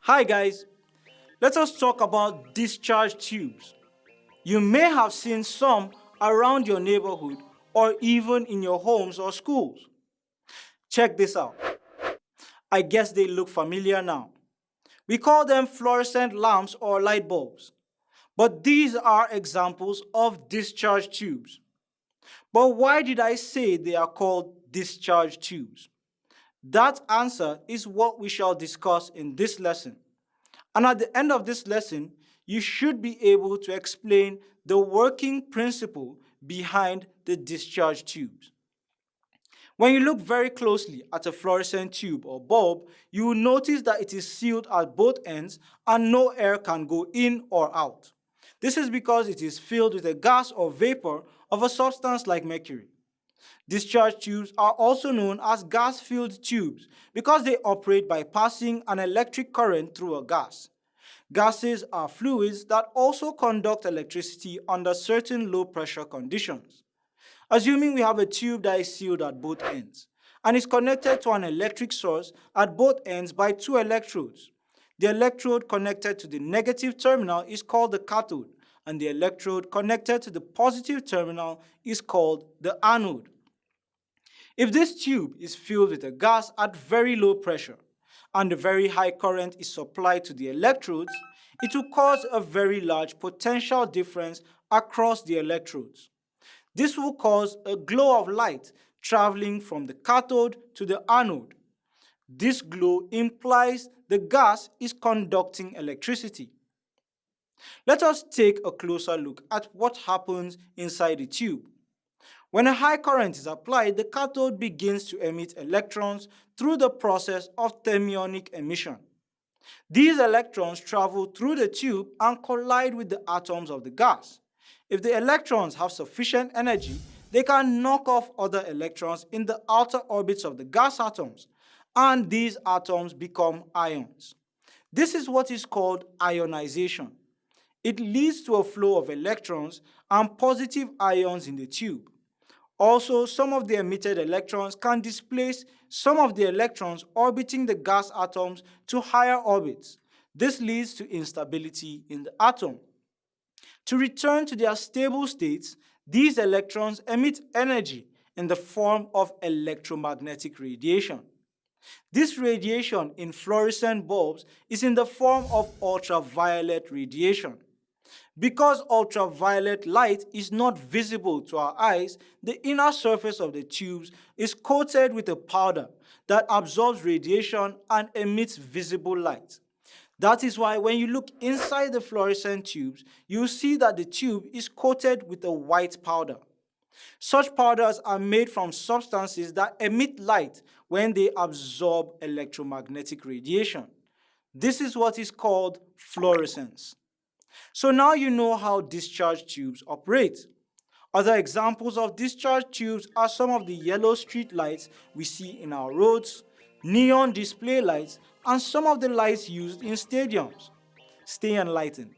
Hi guys, let us talk about discharge tubes. You may have seen some around your neighborhood or even in your homes or schools. Check this out. I guess they look familiar now. We call them fluorescent lamps or light bulbs. But these are examples of discharge tubes. But why did I say they are called discharge tubes? That answer is what we shall discuss in this lesson. And at the end of this lesson, you should be able to explain the working principle behind the discharge tubes. When you look very closely at a fluorescent tube or bulb, you will notice that it is sealed at both ends and no air can go in or out. This is because it is filled with a gas or vapor of a substance like mercury. Discharge tubes are also known as gas-filled tubes because they operate by passing an electric current through a gas. Gases are fluids that also conduct electricity under certain low-pressure conditions. Assuming we have a tube that is sealed at both ends and is connected to an electric source at both ends by two electrodes. The electrode connected to the negative terminal is called the cathode, and the electrode connected to the positive terminal is called the anode. If this tube is filled with a gas at very low pressure and a very high current is supplied to the electrodes, it will cause a very large potential difference across the electrodes. This will cause a glow of light traveling from the cathode to the anode. This glow implies the gas is conducting electricity. Let us take a closer look at what happens inside the tube. When a high current is applied, the cathode begins to emit electrons through the process of thermionic emission. These electrons travel through the tube and collide with the atoms of the gas. If the electrons have sufficient energy, they can knock off other electrons in the outer orbits of the gas atoms, and these atoms become ions. This is what is called ionization. It leads to a flow of electrons and positive ions in the tube. Also, some of the emitted electrons can displace some of the electrons orbiting the gas atoms to higher orbits. This leads to instability in the atom. To return to their stable states, these electrons emit energy in the form of electromagnetic radiation. This radiation in fluorescent bulbs is in the form of ultraviolet radiation. Because ultraviolet light is not visible to our eyes, the inner surface of the tubes is coated with a powder that absorbs radiation and emits visible light. That is why when you look inside the fluorescent tubes, you see that the tube is coated with a white powder. Such powders are made from substances that emit light when they absorb electromagnetic radiation. This is what is called fluorescence. So now you know how discharge tubes operate. Other examples of discharge tubes are some of the yellow street lights we see in our roads, neon display lights, and some of the lights used in stadiums. Stay enlightened.